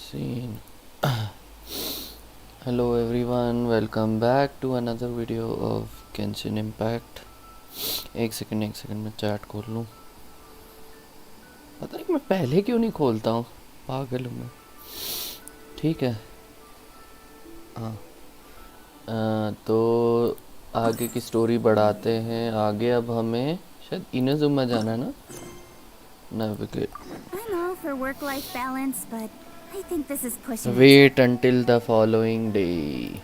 Scene. Hello everyone, welcome back to another video of Genshin Impact. एक second में chat खोल लूँ. पता नहीं मैं पहले क्यों नहीं खोलता हूँ, पागल हूँ मैं. ठीक है. हाँ. तो आगे की स्टोरी बढ़ाते हैं. आगे अब हमें शायद इनाजुमा जाना है ना. Navigate. I'm all for work-life balance, but I think this is pushing it. Wait until the following day.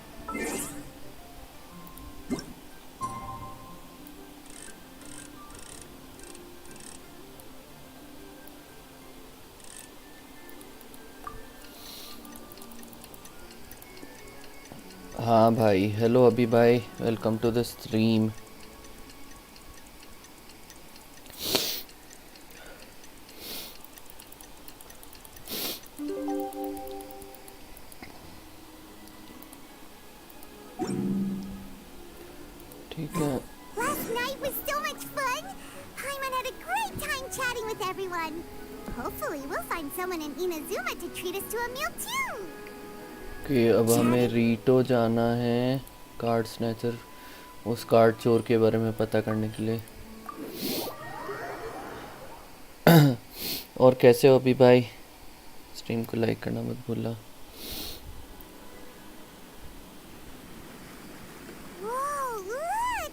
हाँ भाई, हेलो अभी भाई, वेलकम टू द स्ट्रीम. ठीक है. Last night was so much fun. Paimon had a great time chatting with everyone. Hopefully, we'll find someone in Inazuma to treat us to a meal too. कि अब हमें रीटो जाना है, card snatcher, उस card चोर के बारे में पता करने के लिए. और कैसे हो अभी भाई? स्ट्रीम को लाइक करना मत भूलना. Whoa, look!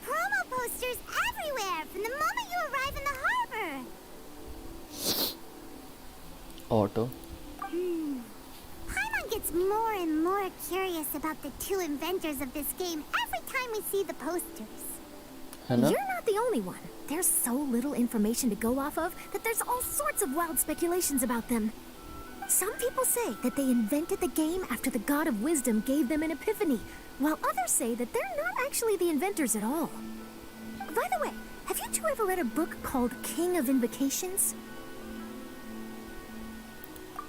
Promo posters everywhere from the moment you arrive in the harbor. Auto. Paimon gets more and more curious about the two inventors of this game every time we see the posters. है ना? You're not the only one. There's so little information to go off of that there's all sorts of wild speculations about them. Some people say that they invented the game after the God of Wisdom gave them an epiphany, while others say that they're not actually the inventors at all. By the way, have you two ever read a book called King of Invocations?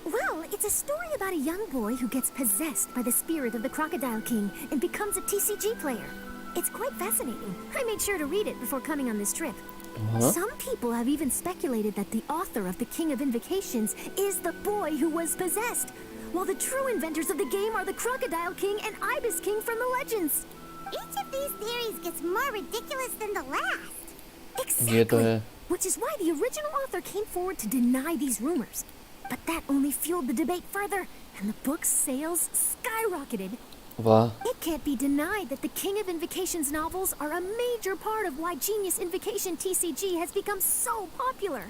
Well, it's a story about a young boy who gets possessed by the spirit of the Crocodile King and becomes a TCG player. It's quite fascinating. I made sure to read it before coming on this trip. Some people have even speculated that the author of the King of Invocations is the boy who was possessed, while the true inventors of the game are the Crocodile King and Ibis King from the legends. Each of these theories gets more ridiculous than the last. ये तो Exactly. है. Which is why the original author came forward to deny these rumors. But that only fueled the debate further, and the book's sales skyrocketed. वाह. It can't be denied that the King of Invocations novels are a major part of why Genius Invocation TCG has become so popular.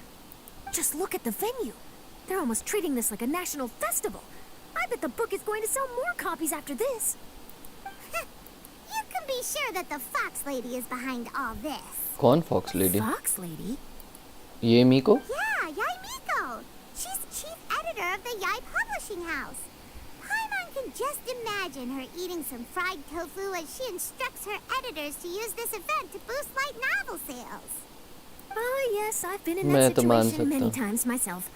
Just look at the venue. They're almost treating this like a national festival. I bet the book is going to sell more copies after this. You can be sure that the Fox Lady is behind all this. कौन fox lady? Fox Lady? ये मीको? Yeah, Yai Miko. She's chief editor of the Yai Publishing House. Paimon can just imagine her eating some fried tofu as she instructs her editors to use this event to boost light novel sales. Oh yes, I've been in मैं that तो मान situation many सकता हूँ. times myself.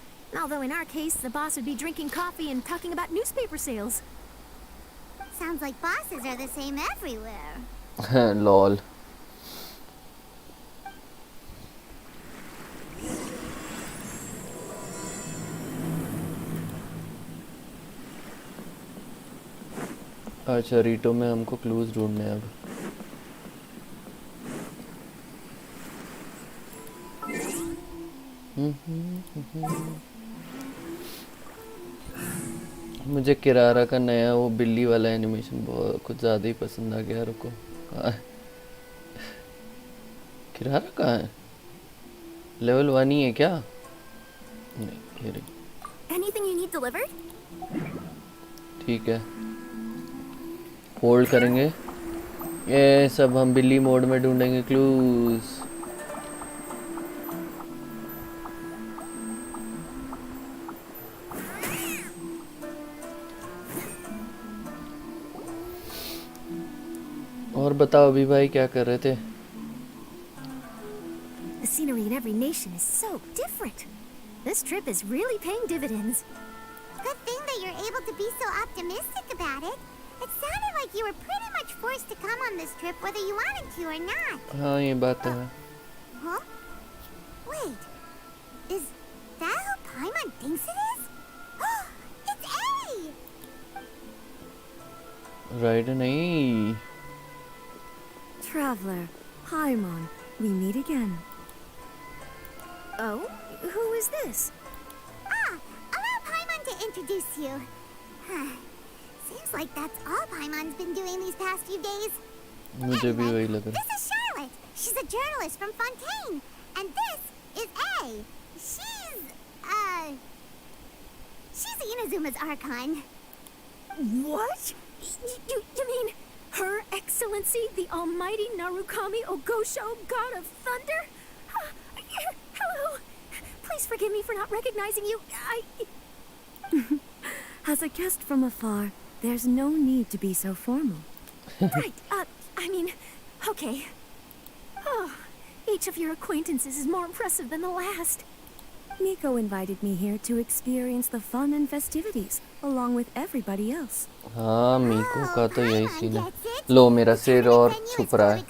Although in our case, the boss would be drinking coffee and talking about newspaper sales. Sounds like bosses are the same everywhere. Lol. अच्छा, रीटो में हमको clues ढूंढने हैं अब. मुझे किरारा का नया वो बिल्ली वाला एनिमेशन बहुत कुछ ज़्यादा ही पसंद आ गया. रुको, किरारा कहाँ है? लेवल 1 ही है क्या? नहीं, ये रही. Anything you need delivered? ठीक है, होल्ड करेंगे. ये सब हम बिल्ली मोड में ढूंढेंगे क्लूज. और बताओ अभी भाई, क्या कर रहे थे? The scenery in every nation is so different. This trip is really paying dividends. Good thing that you're able to be so optimistic about it. It sounded like you were pretty much forced to come on this trip whether you wanted to or not. हाँ, ये बात तो है. Huh? Wait. Is that who Paimon thinks it is? It's ride नहीं। Traveler, Paimon, we meet again. Oh, who is this? Ah, allow Paimon to introduce you. Seems like that's all Paimon's been doing these past few days. मुझे भी Anyway, वही लग रहा this is Charlotte. She's a journalist from Fontaine. And this is A. She's Inazuma's Archon. What? You mean Her Excellency, the Almighty Narukami Ogosho, God of Thunder? Hello. Please forgive me for not recognizing you. As a guest from afar, there's no need to be so formal. Right. Okay. Oh, each of your acquaintances is more impressive than the last. Nico invited me here to experience the fun and festivities, along with everybody else. हाँ मीको का तो यही scene है। लो मेरा सिर और छुप रहा है।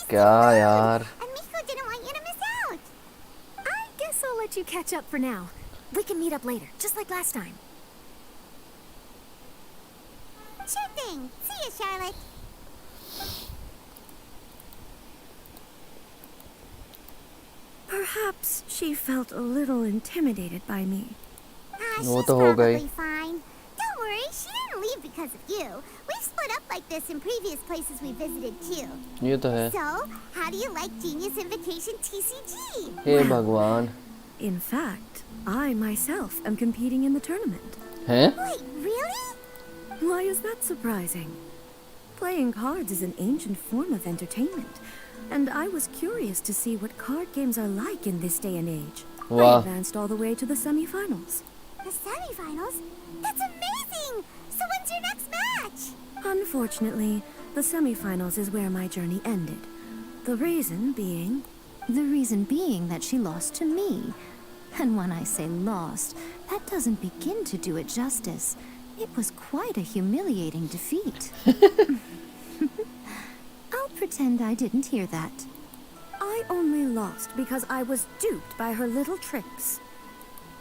क्या यार? And Miko didn't want you to miss out. I guess I'll let you catch up for now. We can meet up later, just like last time. Sure thing. See you, Charlotte. Perhaps she felt a little intimidated by me. वो She's तो होगा ही। probably fine. Don't worry, she didn't leave because of you. We've split up like this in previous places we visited too. ये तो है। So, how do you like Genius Invitation TCG? हे भगवान। In fact, I myself am competing in the tournament. हैं? Wait, really? Why is that surprising? Playing cards is an ancient form of entertainment, and I was curious to see what card games are like in this day and age. I Wow. advanced all the way to the semifinals. The semifinals? That's amazing! So when's your next match? Unfortunately, the semifinals is where my journey ended. The reason being... The reason being that she lost to me. And when I say lost, that doesn't begin to do it justice. It was quite a humiliating defeat. I'll pretend I didn't hear that. I only lost because I was duped by her little tricks.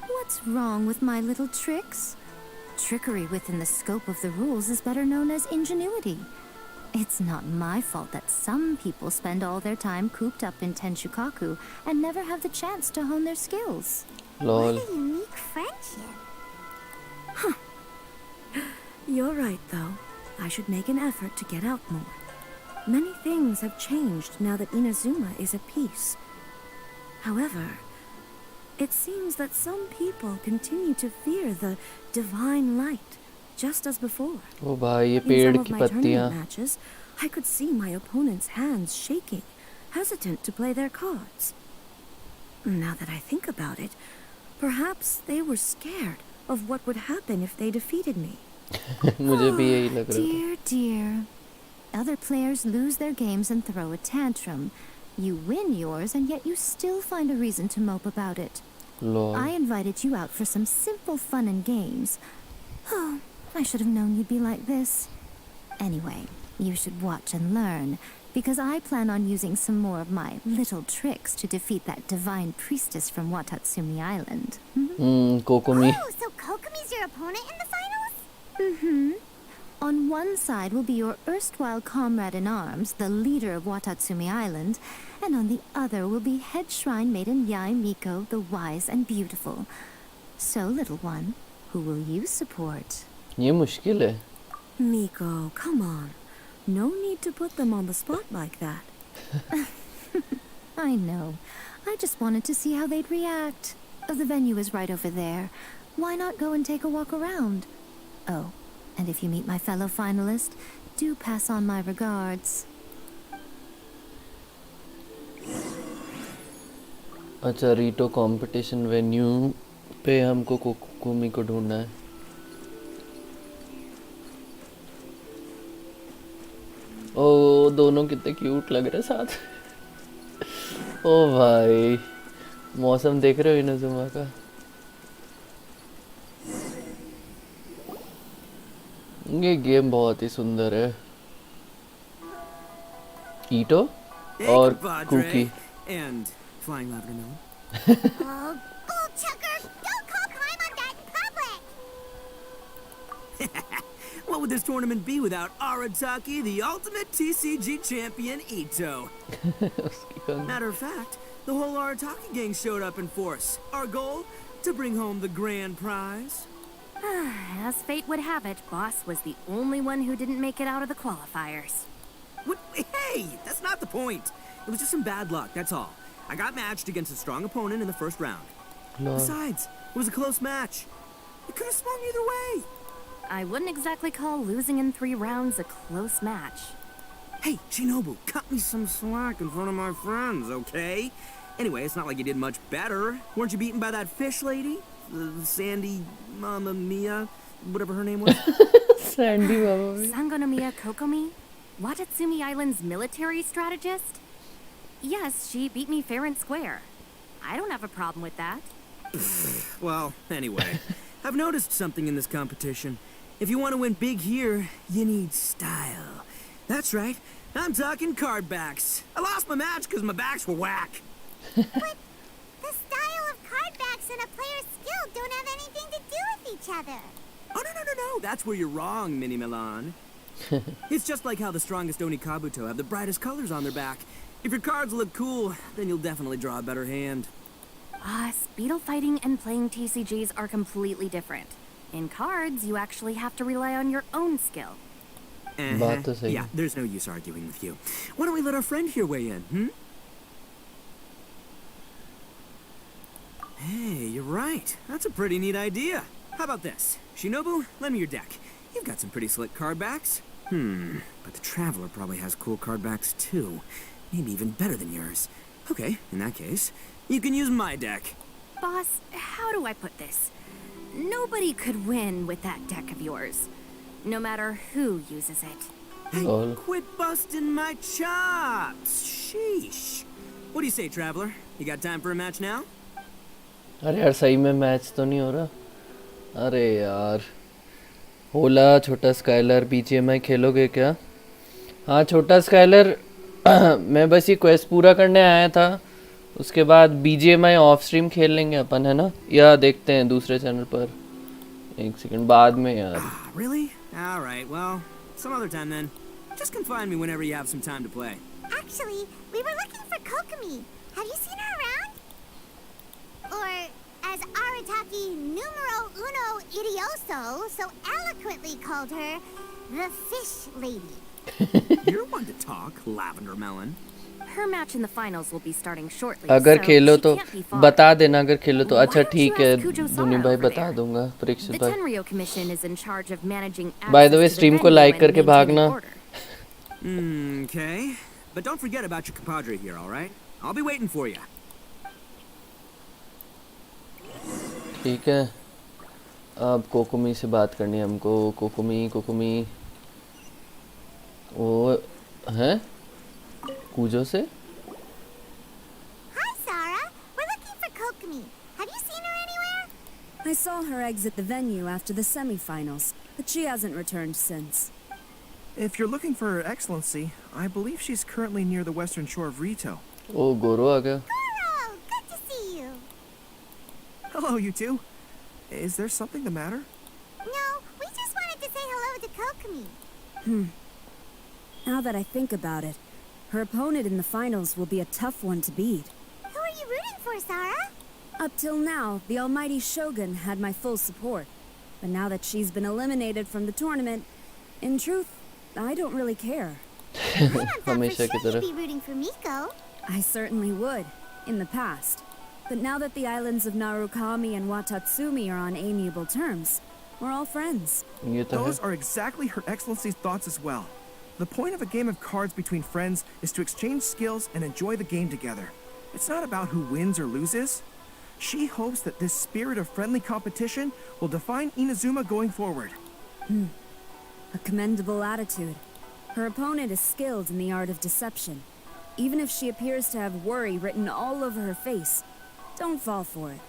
What's wrong with my little tricks? Trickery within the scope of the rules is better known as ingenuity. It's not my fault that some people spend all their time cooped up in Tenshukaku and never have the chance to hone their skills. Lol. What a unique friendship. You're right, though. I should make an effort to get out more. Many things have changed now that Inazuma is at peace. However, it seems that some people continue to fear the divine light, just as before. ओ भाई ये In पेड़ some of की my पत्तियाँ। tournament matches, I could see my opponent's hands shaking, hesitant to play their cards. Now that I think about it, perhaps they were scared of what would happen if they defeated me. मुझे भी यही लग रहा था। Dear, dear. Other players lose their games and throw a tantrum. You win yours, and yet you still find a reason to mope about it. Lol. I invited you out for some simple fun and games. Oh, I should have known you'd be like this. Anyway, you should watch and learn, because I plan on using some more of my little tricks to defeat that divine priestess from Watatsumi Island. कोकोमी। Oh, so Kokomi's your opponent in the finals? Mm-hmm. On one side will be your erstwhile comrade-in-arms, the leader of Watatsumi Island, and on the other will be head shrine maiden Yai Miko, the wise and beautiful. So, little one, who will you support? ये मुश्किल है। Miko, come on. No need to put them on the spot like that. I know. I just wanted to see how they'd react. The venue is right over there. Why not go and take a walk around? Oh, and if you meet my fellow finalist, do pass on my regards. अच्छा रीटो competition venue पे हमको कोकोमी को ढूंढना है। ओ दोनों कितने cute लग रहे साथ। ओ भाई मौसम देख रहे हो इनाजुमा का। ये गेम बहुत ही सुंदर है। ईटो और cookie. And flying louder no. Oh, bullchucker! Don't call Paimon that in public! What would would this tournament be without Arataki, the ultimate TCG champion Ito? उसकी Kang Matter of fact, the whole Arataki gang showed up in force. Our goal? To bring home the grand prize. As fate would have it, Boss was the only one who didn't make it out of the qualifiers. What? Hey, that's not the point. It was just some bad luck, that's all. I got matched against a strong opponent in the first round. Lol Besides, it was a close match. It could have swung either way. I wouldn't exactly call losing in 3 rounds a close match. Hey, Shinobu, cut me some slack in front of my friends, okay? Anyway, it's not like you did much better. Weren't you beaten by that fish lady? Sandy Mamma Mia, whatever her name was. Sandy बाबा भी Sangonomiya Kokomi? Watatsumi Island's military strategist? Yes, she beat me fair and square. I don't have a problem with that. Well, anyway, I've noticed something in this competition. If you want to win big here, you need style. That's right. I'm talking card backs. I lost my match because my backs were whack. But the style of card backs and a player's skill don't have anything to do with each other. Oh, no. That's where you're wrong, Mini Milan. It's just like how the strongest Oni Kabuto have the brightest colors on their back. If your cards look cool, then you'll definitely draw a better hand. Speedle fighting and playing TCGs are completely different. In cards, you actually have to rely on your own skill. बात तो सही Yeah, there's no use arguing with you. Why don't we let our friend here weigh in, Hey, you're right. That's a pretty neat idea. How about this? Shinobu, lend me your deck. You've got some pretty slick card backs. But the Traveler probably has cool card backs too. Maybe even better than yours. Okay, in that case, you can use my deck. Boss, how do I put this? Nobody could win with that deck of yours, no matter who uses it. Hey, lol quit busting my chops. Sheesh. What do you say, Traveler? You got time for a match now? अरे यार सही में match तो नहीं हो रहा अरे यार होला छोटा स्काइलर बीजीएमआई खेलोगे क्या हाँ छोटा स्काइलर मैं बस ये क्वेस्ट पूरा करने आया था उसके बाद बीजीएमआई ऑफ स्ट्रीम खेल लेंगे अपन है ना या देखते हैं दूसरे चैनल पर एक सेकंड बाद में यार Really? All right, well, some other time then. Just confine me whenever you have some time to play. Actually, we were looking for Kokomi. Have you seen her around? Or, as Arataki numero uno idioso so eloquently called her, the fish lady. You're one to talk, Lavender Melon. Her match in the finals will be starting shortly. अगर so Khelo she तो can't be far. बता देना अगर खेलो तो Why अच्छा don't you ठीक है ask Kujo-Sara दुनी भाई over बता there? दूंगा The परीक्षित भाई Tenryo Commission is in charge of managing By the way, access to stream को venue like and करके maintaining भागना। order. Okay. But don't forget about your compadre here, all right? I'll be waiting for you. ठीक है अब कोकोमी से बात करनी है हमको कोकोमी वो हैं कूजो से Hi, Sarah. We're looking for Kokomi. Have you seen her anywhere? I saw her exit the venue after the semifinals, but she hasn't returned since. If you're looking for Her Excellency, I believe she's currently near the western shore of Rito. ओ गोरो आ गया Goro, good to see you. Hello, you two. Is there something the matter? No, we just wanted to say hello to Kokomi. Now that I think about it, her opponent in the finals will be a tough one to beat. Who are you rooting for, Sarah? Up till now, the almighty Shogun had my full support. But now that she's been eliminated from the tournament, in truth, I don't really care. I thought for हमेशा sure की you'd तरह be rooting for Miko. I certainly would, in the past. But now that the islands of Narukami and Watatsumi are on amiable terms, we're all friends. ये तो है Those are exactly Her Excellency's thoughts as well. The point of a game of cards between friends is to exchange skills and enjoy the game together. It's not about who wins or loses. She hopes that this spirit of friendly competition will define Inazuma going forward. A commendable attitude. Her opponent is skilled in the art of deception. Even if she appears to have worry written all over her face, don't fall for it.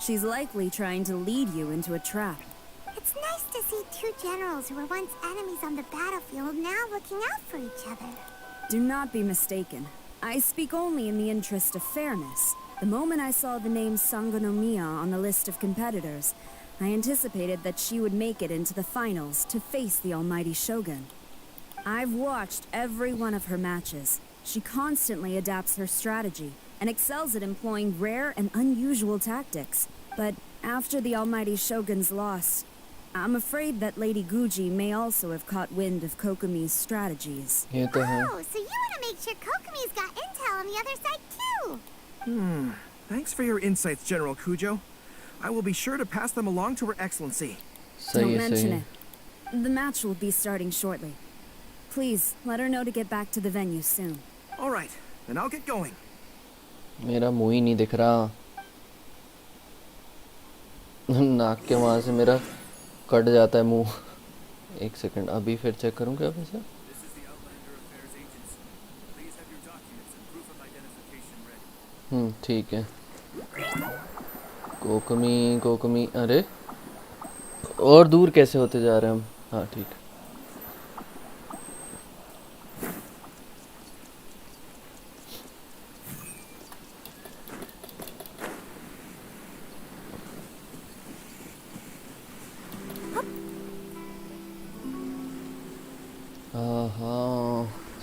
She's likely trying to lead you into a trap. It's nice to see two generals who were once enemies on the battlefield now looking out for each other. Do not be mistaken. I speak only in the interest of fairness. The moment I saw the name Sangonomiya on the list of competitors, I anticipated that she would make it into the finals to face the almighty Shogun. I've watched every one of her matches. She constantly adapts her strategy and excels at employing rare and unusual tactics. But after the almighty Shogun's loss, I'm afraid that Lady Guji may also have caught wind of Kokomi's strategies. ये तो है. Oh, so you want to make sure Kokomi's got intel on the other side too? Thanks for your insights, General Kujo. I will be sure to pass them along to Her Excellency. Don't सही है, mention सही है. it. The match will be starting shortly. Please, let her know to get back to the venue soon. All right, then I'll get going. मेरा मुंह ही नहीं दिख रहा. नाक के वहाँ से मेरा कट जाता है मुंह. एक सेकंड, अभी फिर चेक करूँ क्या वैसे? This is the Outlander Affairs Agency. Please have your documents and proof of identification ready. ठीक है. कोकमी, अरे और दूर कैसे होते जा रहे हैं हम? हाँ ठीक.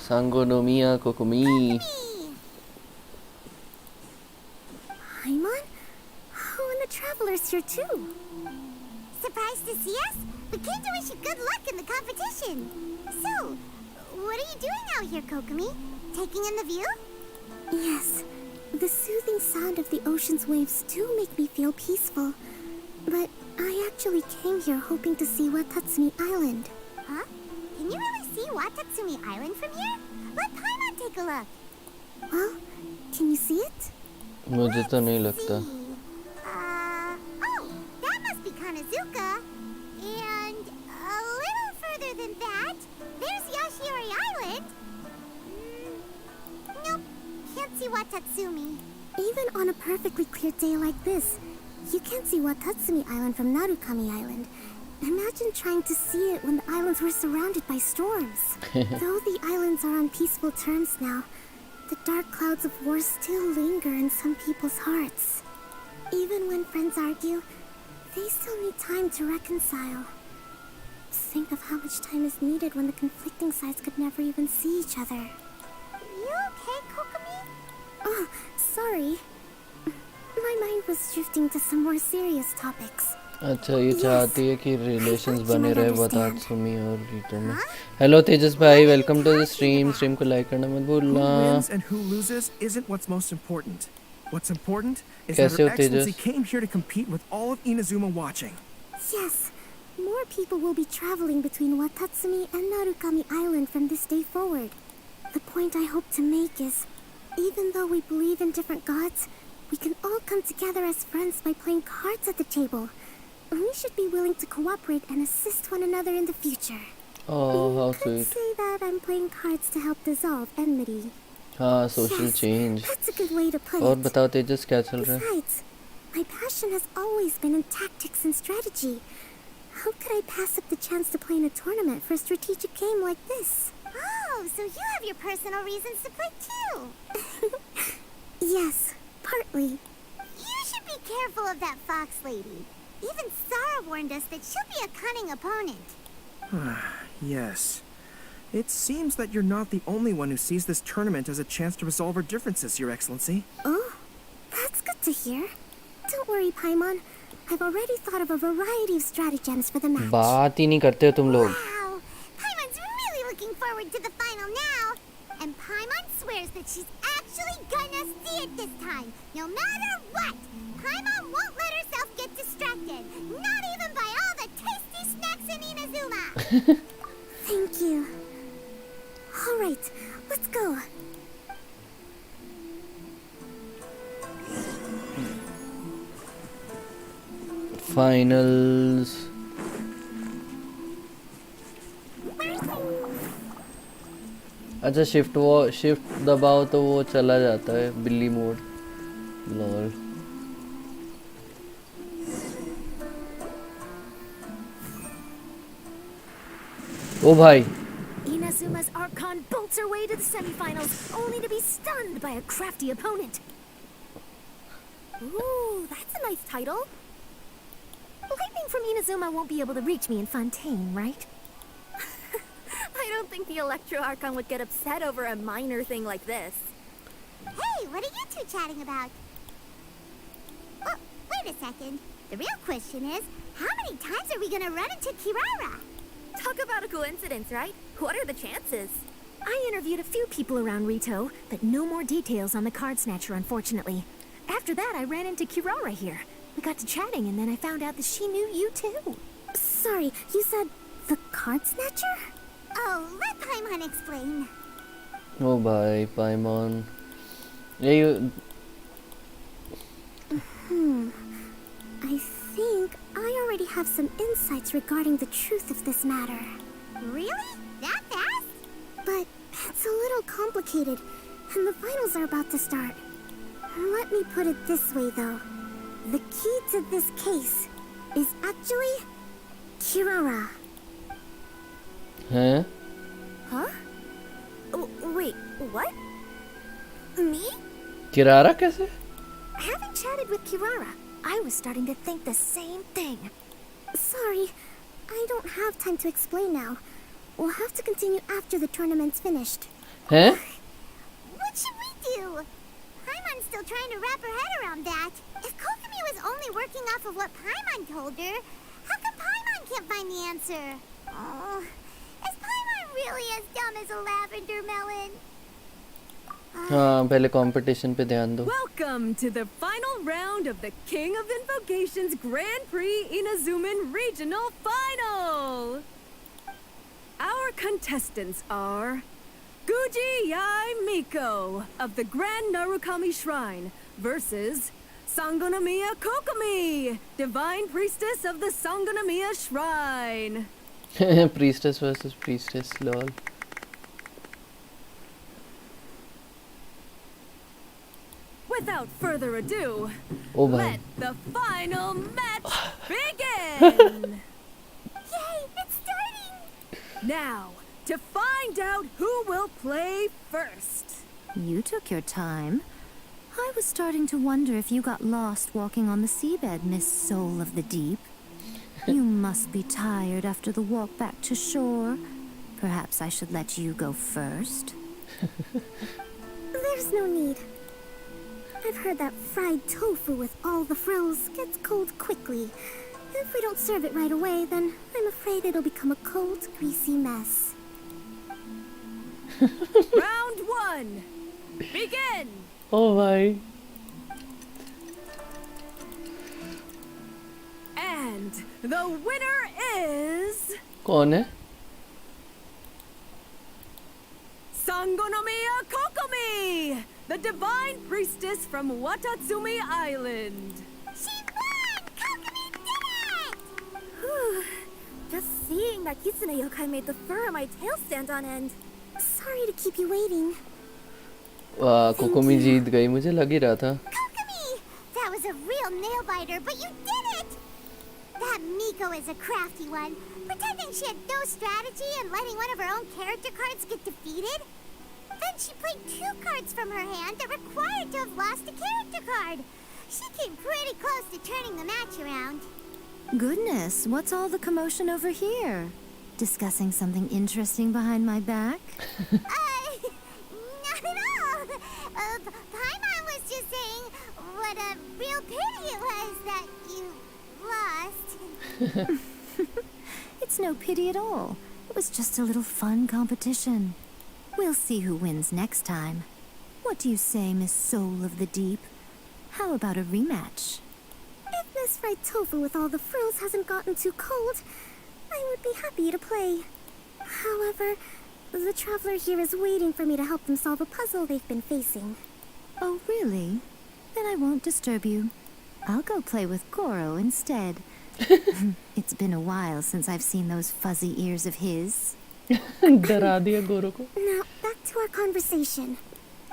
Sangonomiya Kokomi. Paimon? Oh, and the traveler's here too. Surprised to see us? We came to wish you good luck in the competition. So, what are you doing out here, Kokomi? Taking in the view? Yes, the soothing sound of the ocean's waves do make me feel peaceful. But I actually came here hoping to see Watatsumi Island. Huh? Can you really see Watatsumi Island from here? Let Paimon take a look. Well, can you see it? मुझे तो नहीं लगता. Oh, that must be Kanazuka. And a little further than that, there's Yashiori Island. Nope, can't see Watatsumi. Even on a perfectly clear day like this, you can't see Watatsumi Island from Narukami Island. Imagine trying to see it when the islands were surrounded by storms. Though the islands are on peaceful terms now, the dark clouds of war still linger in some people's hearts. Even when friends argue, they still need time to reconcile. Think of how much time is needed when the conflicting sides could never even see each other. You okay, Kokomi? Oh, sorry. My mind was drifting to some more serious topics. अच्छा ये चाहती है कि relations I thought you बने might रहे understand. वतात्सुमी और रीतो में. Hello तेजस भाई, वेलकम टू द स्ट्रीम को लाइक करना मत Who भूलना. wins and who loses isn't what's most important. What's important is that कैसे Her हो तेजस? Excellency came here to compete with all of Inazuma watching. Yes, more people will be traveling between Watatsumi and Narukami Island from this day forward. The point I hope to make is, even though we believe in different gods, we can all come together as friends by playing cards at the table. We should be willing to cooperate and assist one another in the future. Oh, how Could sweet. say that I'm playing cards to help dissolve enmity. हाँ, social Yes, change. That's a good way to put और it. बताओ तेजस क्या चल रहा है? Besides, my passion has always been in tactics and strategy. How could I pass up the chance to play in a tournament for a strategic game like this? Oh, so you have your personal reasons to play too. Yes, partly. You should be careful of that fox lady. Even Sarah warned us that she'll be a cunning opponent. Yes. It seems that you're not the only one who sees this tournament as a chance to resolve our differences, Your Excellency. Oh, that's good to hear. Don't worry, Paimon. I've already thought of a variety of stratagems for the match. बात ही नहीं करते हो तुम लोग. Wow, Paimon's really looking forward to the final now. And Paimon swears that she's actually gonna see it this time, no matter what. Paimon won't let herself get distracted, not even by all the tasty snacks in Inazuma. Thank you. All right, let's go. Finals. अच्छा shift दबाओ तो वो चला जाता है बिल्ली mode. Lol. ओ भाई. Inazuma's Archon bolts her way to the semifinals, only to be stunned by a crafty opponent. Ooh, that's a nice title. Lightning from Inazuma won't be able to reach me in Fontaine, right? I don't think the Electro Archon would get upset over a minor thing like this. Hey, what are you two chatting about? Oh, wait a second. The real question is, how many times are we gonna run into Kirara? Talk about a coincidence, right? What are the chances? I interviewed a few people around Rito, but no more details on the card snatcher, unfortunately. After that, I ran into Kirara here. We got to chatting, and then I found out that she knew you too. Sorry, you said the card snatcher? Oh, let Paimon explain. Oh bye, Paimon. Yeah, you... I think I already have some insights regarding the truth of this matter. Really? That fast? But it's a little complicated, and the finals are about to start. Let me put it this way, though. The key to this case is actually Kirara. Huh? Huh? Wait, what? Me? Kirara कैसे? Having chatted with Kirara, I was starting to think the same thing. Sorry, I don't have time to explain now. We'll have to continue after the tournament's finished. Huh? What should we do? Paimon's still trying to wrap her head around that. If Kokomi was only working off of what Paimon told her, how come Paimon can't find the answer? Oh, is Paimon really as dumb as a lavender melon? हाँ पहले competition पे ध्यान दो. Welcome to the final round of the King of Invocations Grand Prix Inazuman Regional Final! Our contestants are Guji Yai Miko of the Grand Narukami Shrine versus Sangonomiya Kokomi, Divine Priestess of the Sangonomiya Shrine. Priestess versus priestess, lol. Without further ado, Oh bhai. let the final match begin! Yay, it's starting! Now, to find out who will play first. You took your time. I was starting to wonder if you got lost walking on the seabed, Miss Soul of the Deep. You must be tired after the walk back to shore. Perhaps I should let you go first. There's no need. I've heard that fried tofu with all the frills gets cold quickly. If we don't serve it right away, then I'm afraid it'll become a cold, greasy mess. Round one, begin! Oh bhai. And the winner is कौन है? Sangonomiya Kokomi, the Divine Priestess from Watatsumi Island. She won! Kokomi did it! Whew. Just seeing that Kitsune yokai made the fur on my tail stand on end. Sorry to keep you waiting. वाह कोकोमी जीत गई, मुझे लग ही रहा था. Kokomi! That was a real nail biter, but you did it! That Miko is a crafty one, pretending she had no strategy and letting one of her own character cards get defeated. Then she played 2 cards from her hand that required to have lost a character card. She came pretty close to turning the match around. Goodness, what's all the commotion over here? Discussing something interesting behind my back? Not at all. Paimon was just saying what a real pity it was that you lost. It's no pity at all. It was just a little fun competition. We'll see who wins next time. What do you say, Miss Soul of the Deep? How about a rematch? If Miss Fried Tofu with all the frills hasn't gotten too cold, I would be happy to play. However, the traveler here is waiting for me to help them solve a puzzle they've been facing. Oh, really? Then I won't disturb you. I'll go play with Goro instead. It's been a while since I've seen those fuzzy ears of his. डरा दिया गोरो को. Now, back to our conversation.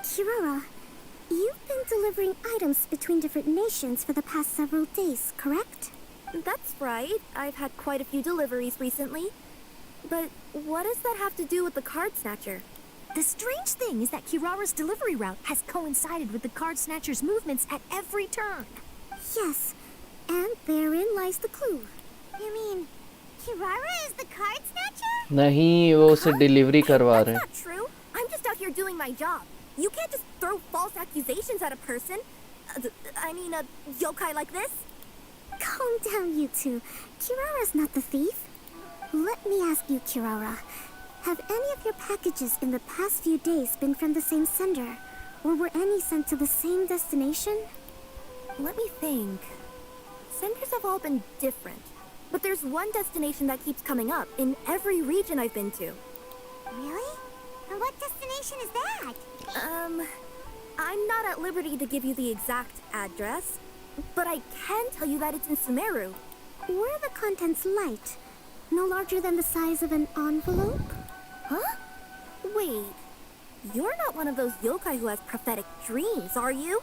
Kirara, you've been delivering items between different nations for the past several days, correct? That's right. I've had quite a few deliveries recently. But what does that have to do with the card snatcher? The strange thing is that Kirara's delivery route has coincided with the card snatcher's movements at every turn. Yes, and Therein lies the clue. You mean Kirara is the card snatcher? नहीं, वो उसे delivery करवा That's रहे हैं. not true. I'm just out here doing my job. You can't just throw false accusations at a person. I mean, a yokai like this. Calm down, you two. Kirara's not the thief. Let me ask you, Kirara. Have any of your packages in the past few days been from the same sender? Or were any sent to the same destination? Let me think. Senders have all been different. But there's one destination that keeps coming up in every region I've been to. Really? And what destination is that? I'm not at liberty to give you the exact address, but I can tell you that it's in Sumeru. Were the contents light? No larger than the size of an envelope? Huh? Wait. You're not one of those yokai who has prophetic dreams, are you?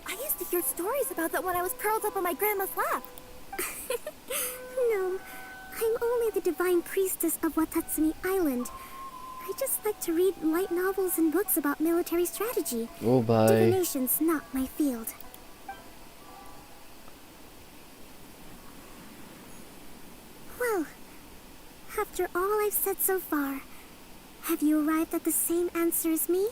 I used to hear stories about that when I was curled up on my grandma's lap. No, I'm only the divine priestess of Watatsumi Island. I just like to read light novels and books about military strategy. Oh, bye. Divination's not my field. Well, after all I've said so far, have you arrived at the same answer as me?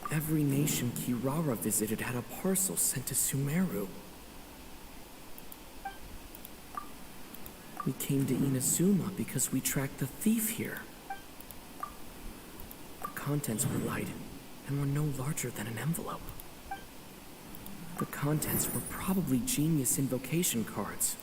Every nation Kirara visited had a parcel sent to Sumeru. We came to Inazuma because we tracked the thief here. The contents were light and were no larger than an envelope. The contents were probably genius invocation cards.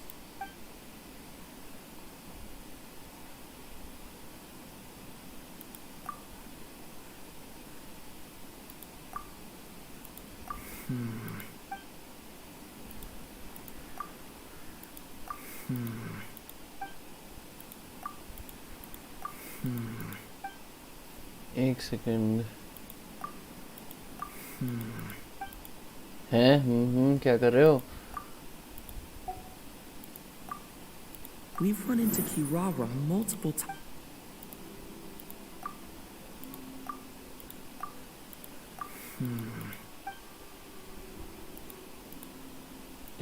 एक second हैं क्या कर रहे हो? We've run into Kirara multiple times.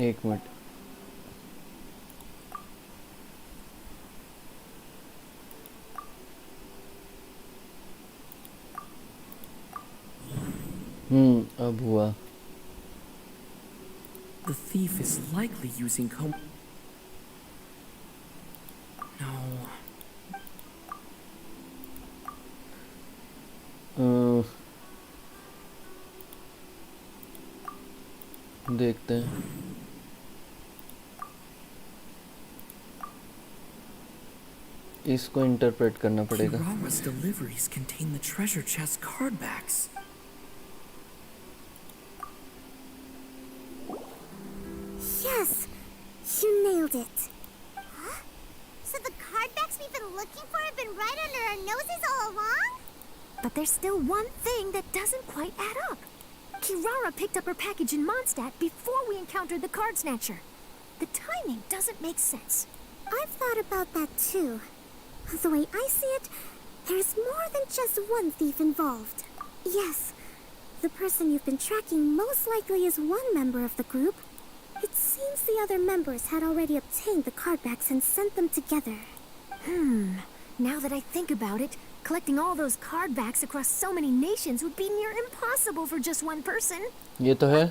एक minute. अब हुआ. The thief is likely using No. देखते हैं. इसको इंटरप्रेट करना पड़ेगा. Kirara's deliveries contain the treasure chest cardbacks. Yes, you nailed it. Huh? So the cardbacks we've been looking for have been right under our noses all along? But there's still one thing that doesn't quite add up. Kirara picked up her package in Mondstadt before we encountered the card snatcher. The timing doesn't make sense. I've thought about that too. The way I see it, there's more than just one thief involved. Yes, the person you've been tracking most likely is one member of the group. It seems the other members had already obtained the cardbacks and sent them together. Now that I think about it, collecting all those cardbacks across so many nations would be near impossible for just one person. ये तो है.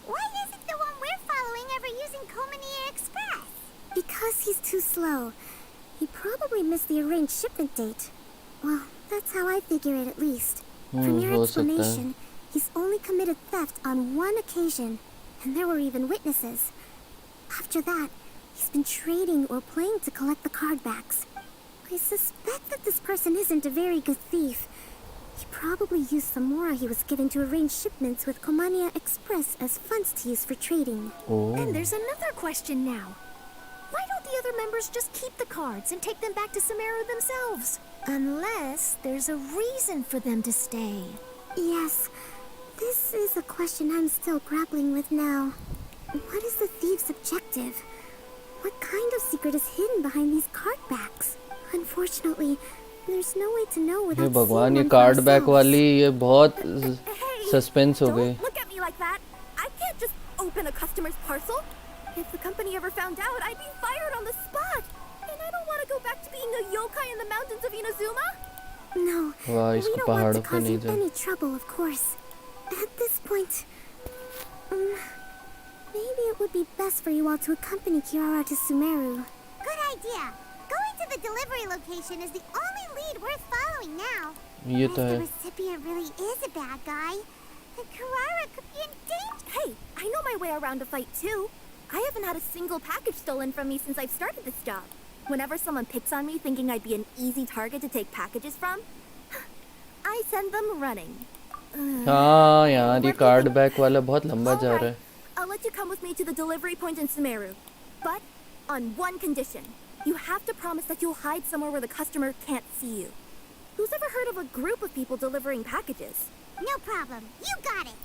Why isn't the one we're following ever using Komania Express? Because he's too slow. He probably missed the arranged shipment date. Well, that's how I figure it at least. From your हो सकता है. explanation, he's only committed theft on one occasion, and there were even witnesses. After that, he's been trading or playing to collect the cardbacks. I suspect that this person isn't a very good thief. He probably used the mora he was given to arrange shipments with Komania Express as funds to use for trading. Oh. And there's another question now. Why don't the other members just keep the cards and take them back to Sumeru themselves? Unless there's a reason for them to stay. Yes, this is a question I'm still grappling with now. What is the thief's objective? What kind of secret is hidden behind these cardbacks? Unfortunately, There's no way to know हे without भगवान, seeing ये one for card back ourselves. वाली ये बहुत Hey, suspense हो गई. don't look at me like that. I can't just open a customer's parcel. If the company ever found out, I'd be fired on the spot. And I don't want to go back to being a yokai in the mountains of Inazuma. No, वाह, we इसको don't want पहाड़ों to पे cause नहीं you जा. any trouble, of course. At this point, maybe it would be best for you all to accompany Kirara to Sumeru. Good idea. Going to the delivery location is the only lead worth following now. ये If तो the है. recipient really is a bad guy, then Kirara could be in danger. Hey, I know my way around a fight too. I haven't had a single package stolen from me since I've started this job. Whenever someone picks on me thinking I'd be an easy target to take packages from, I send them running. हाँ यार, ये Where do you card think- back वाला बहुत लंबा All जा right, रहा है. I'll let you come with me to the delivery point in Sumeru. But on one condition. You have to promise that you'll hide somewhere where the customer can't see you. Who's ever heard of a group of people delivering packages? No problem. You got it.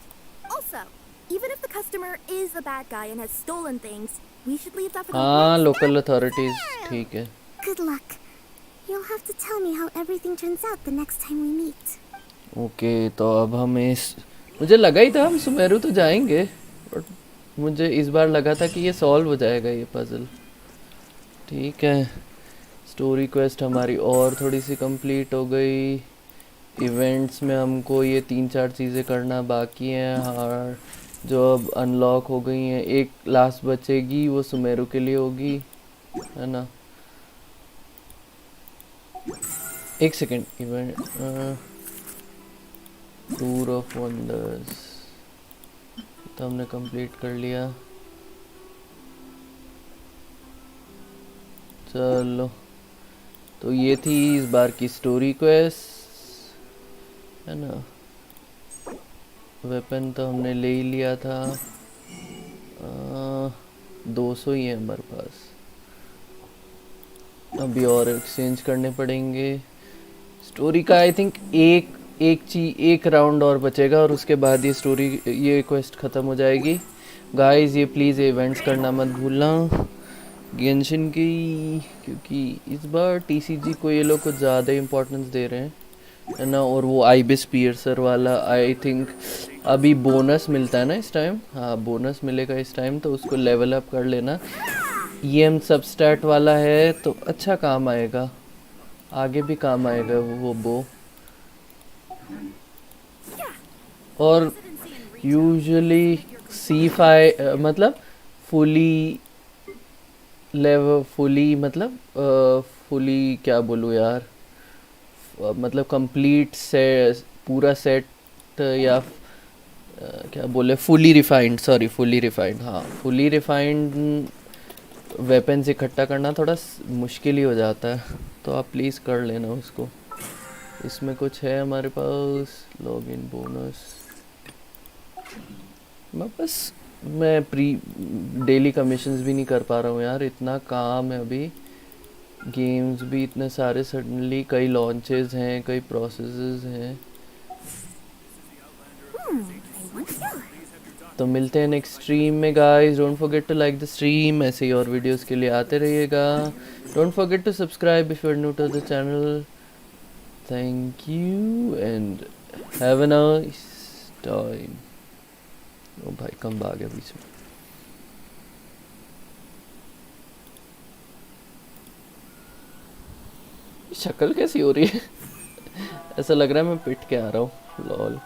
Also, even if the customer is a bad guy and has stolen things, we should leave that for the हाँ, next local step. Authorities ठीक है. Good luck. You'll have to tell me how everything turns out the next time we meet. Okay, तो अब हम इस, मुझे लगा ही था हम सुमेरु तो जाएंगे, बट मुझे इस बार लगा था कि ये सॉल्व हो जाएगा ये पजल. ठीक है, स्टोरी क्वेस्ट हमारी और थोड़ी सी कंप्लीट हो गई. इवेंट्स में हमको ये 3-4 चीज़ें करना बाकी हैं. हाँ, जो अब अनलॉक हो गई हैं. एक लास्ट बचेगी, वो सुमेरु के लिए होगी, है ना. एक second. Event tour of wonders तो हमने कंप्लीट कर लिया. चलो, तो ये थी इस बार की स्टोरी क्वेस्ट, है ना. वेपन तो हमने ले ही लिया था. 200 ही है हमारे पास. अभी और एक्सचेंज करने पड़ेंगे. स्टोरी का आई थिंक एक राउंड और बचेगा और उसके बाद ये क्वेस्ट ख़त्म हो जाएगी. गाइस, ये प्लीज़ इवेंट्स करना मत भूलना गेंशिन की, क्योंकि इस बार टीसीजी को ये लोग कुछ ज़्यादा इम्पोर्टेंस दे रहे हैं, है ना. और वो आइबिस पियर्सर वाला आई थिंक अभी बोनस मिलता है ना इस टाइम. हाँ, बोनस मिलेगा इस टाइम, तो उसको लेवल अप कर लेना. ईएम सबस्टैट वाला है तो अच्छा काम आएगा, आगे भी काम आएगा वो बो. और यूजुअली C5 मतलब फुली क्या बोलूँ यार, मतलब कंप्लीट से पूरा सेट या क्या बोले, फुली रिफाइंड. हाँ, फुली रिफाइंड वेपन्स इकट्ठा करना थोड़ा मुश्किल ही हो जाता है, तो आप प्लीज़ कर लेना उसको. इसमें कुछ है हमारे पास लॉगिन बोनस. मैं डेली कमीशंस भी नहीं कर पा रहा हूँ यार, इतना काम है अभी. गेम्स भी इतने सारे, सडनली कई लॉन्चेस हैं, कई प्रोसेसेस हैं. तो मिलते हैं नेक्स्ट स्ट्रीम में guys. Don't forget to like the stream. ऐसे ही और वीडियोस के लिए आते रहिएगा. Don't forget to subscribe if you are new to the channel. Thank you and have a nice time. ओ भाई, कम आ गया बीच में. शक्ल कैसी हो रही है? ऐसा लग रहा है मैं पिट के आ रहा हूँ. लॉल.